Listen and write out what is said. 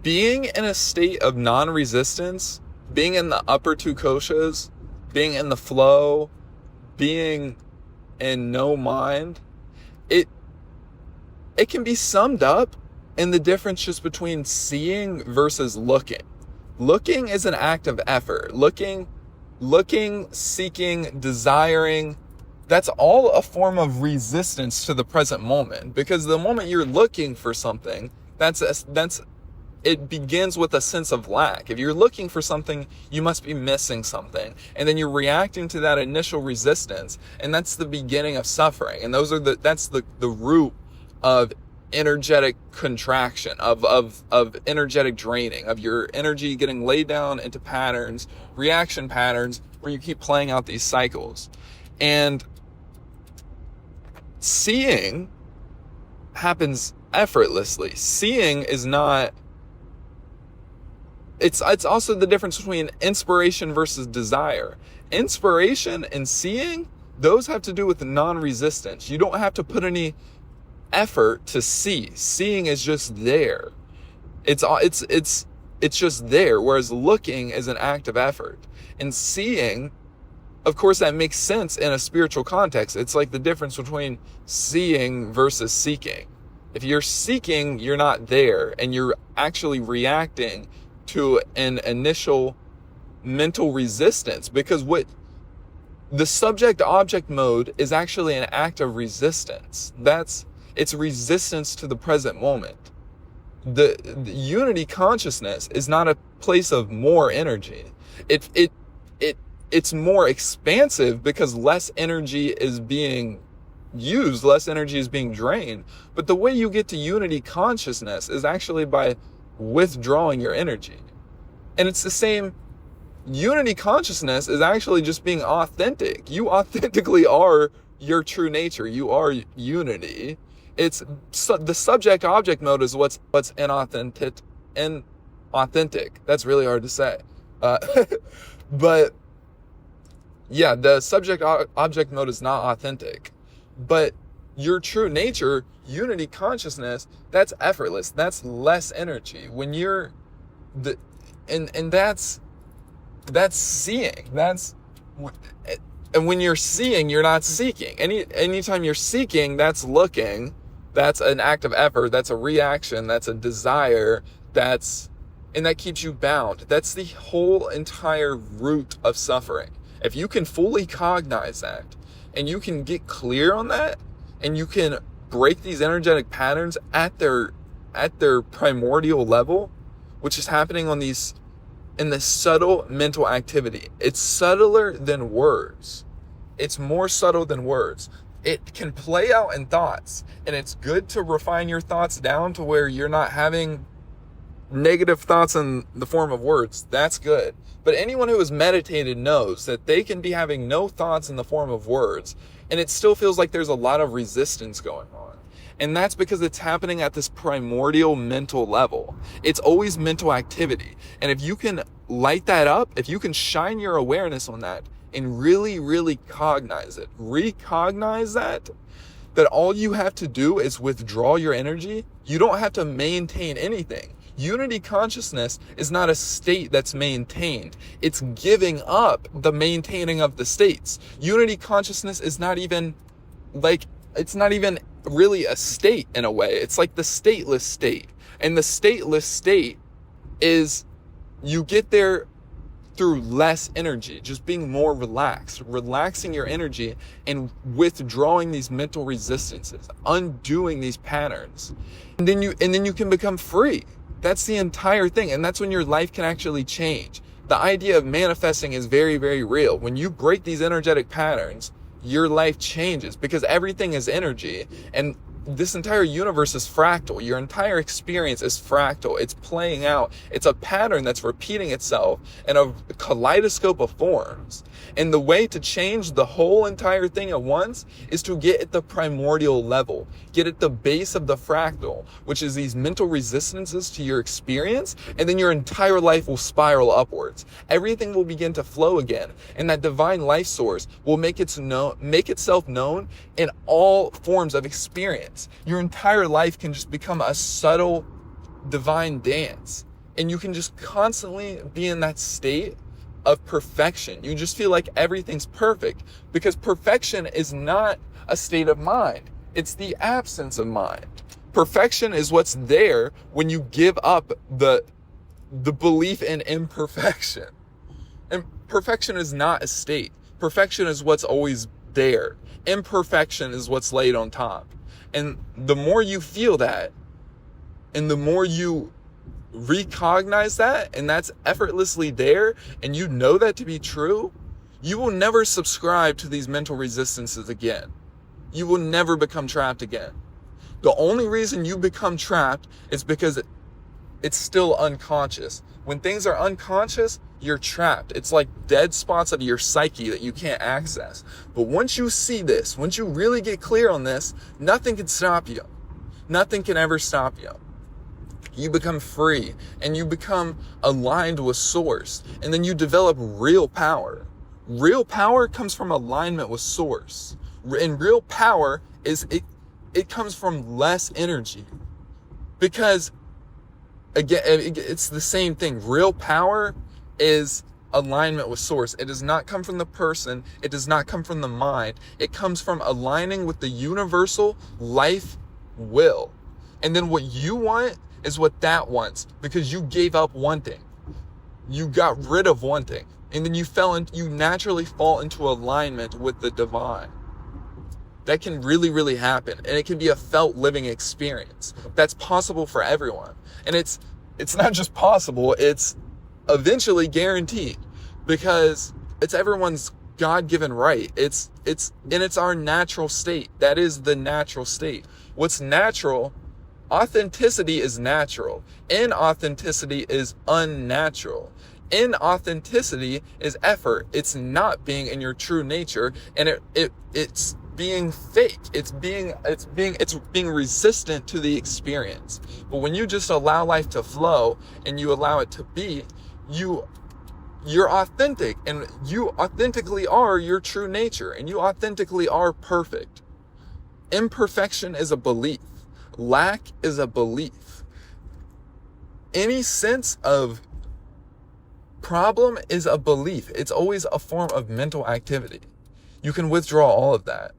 being in a state of non-resistance, being in the upper two koshas, being in the flow, being in no mind, it it can be summed up in the difference just between seeing versus looking. Looking is an act of effort. Looking, seeking, desiring, that's all a form of resistance to the present moment. Because the moment you're looking for something, it begins with a sense of lack. If you're looking for something, you must be missing something. And then you're reacting to that initial resistance. And that's the beginning of suffering. And that's the root of energetic contraction, of energetic draining, of your energy getting laid down into patterns, reaction patterns, where you keep playing out these cycles. And seeing happens effortlessly. Seeing is not, it's also the difference between inspiration versus desire. Inspiration and seeing, those have to do with non-resistance. You don't have to put any effort to see. Seeing is just there. It's just there. Whereas looking is an act of effort. And seeing, of course, that makes sense in a spiritual context. It's like the difference between seeing versus seeking. If you're seeking, you're not there, and you're actually reacting to an initial mental resistance, because what the subject-object mode is actually an act of resistance. It's resistance to the present moment. The unity consciousness is not a place of more energy. It's more expansive because less energy is being used, less energy is being drained. But the way you get to unity consciousness is actually by withdrawing your energy. And it's the same. Unity consciousness is actually just being authentic. You authentically are your true nature. You are unity. It's the subject-object mode is what's inauthentic. That's really hard to say. But yeah, the subject-object mode is not authentic. But your true nature, unity consciousness, that's effortless. That's less energy. When you're and that's seeing. And when you're seeing, you're not seeking. Anytime you're seeking, that's looking. That's an act of effort. That's a reaction. That's a desire. And that keeps you bound. That's the whole entire root of suffering. If you can fully cognize that, and you can get clear on that, and you can break these energetic patterns at their primordial level, which is happening in this subtle mental activity. It's subtler than words. It's more subtle than words. It can play out in thoughts, and it's good to refine your thoughts down to where you're not having negative thoughts in the form of words. That's good. But anyone who has meditated knows that they can be having no thoughts in the form of words, and it still feels like there's a lot of resistance going on. And that's because it's happening at this primordial mental level. It's always mental activity. And if you can light that up, if you can shine your awareness on that and really, really recognize that all you have to do is withdraw your energy. You don't have to maintain anything. Unity consciousness is not a state that's maintained. It's giving up the maintaining of the states. Unity consciousness is not even really a state in a way. It's like the stateless state. And the stateless state is, you get there through less energy, just being more relaxed, relaxing your energy and withdrawing these mental resistances, undoing these patterns. And then you can become free. That's the entire thing. And that's when your life can actually change. The idea of manifesting is very, very real. When you break these energetic patterns, your life changes, because everything is energy, and this entire universe is fractal. Your entire experience is fractal. It's playing out. It's a pattern that's repeating itself in a kaleidoscope of forms. And the way to change the whole entire thing at once is to get at the primordial level, get at the base of the fractal, which is these mental resistances to your experience, and then your entire life will spiral upwards. Everything will begin to flow again, and that divine life source will make itself known in all forms of experience. Your entire life can just become a subtle divine dance. And you can just constantly be in that state of perfection. You just feel like everything's perfect, because perfection is not a state of mind. It's the absence of mind. Perfection is what's there when you give up the belief in imperfection. And perfection is not a state. Perfection is what's always there. Imperfection is what's laid on top. And the more you feel that, and the more you recognize that, and that's effortlessly there, and you know that to be true, you will never subscribe to these mental resistances again. You will never become trapped again. The only reason you become trapped is because it's still unconscious. When things are unconscious, you're trapped. It's like dead spots of your psyche that you can't access. But once you see this, once you really get clear on this, nothing can stop you. Nothing can ever stop you. You become free, and you become aligned with source, and then you develop real power. Real power comes from alignment with source. And real power it comes from less energy, because again, it's the same thing. Real power is alignment with source. It does not come from the person. It does not come from the mind. It comes from aligning with the universal life will. And then what you want is what that wants, because you gave up wanting. You got rid of wanting. And then you naturally fall into alignment with the divine. That can really, really happen. And it can be a felt living experience. That's possible for everyone. And it's not just possible, it's eventually guaranteed, because it's everyone's God-given right. It's our natural state. That is the natural state. What's natural? Authenticity is natural. Inauthenticity is unnatural. Inauthenticity is effort. It's not being in your true nature, and it's being fake. It's being resistant to the experience. But when you just allow life to flow and you allow it to be, you're authentic, and you authentically are your true nature, and you authentically are perfect. Imperfection is a belief. Lack is a belief. Any sense of problem is a belief. It's always a form of mental activity. You can withdraw all of that.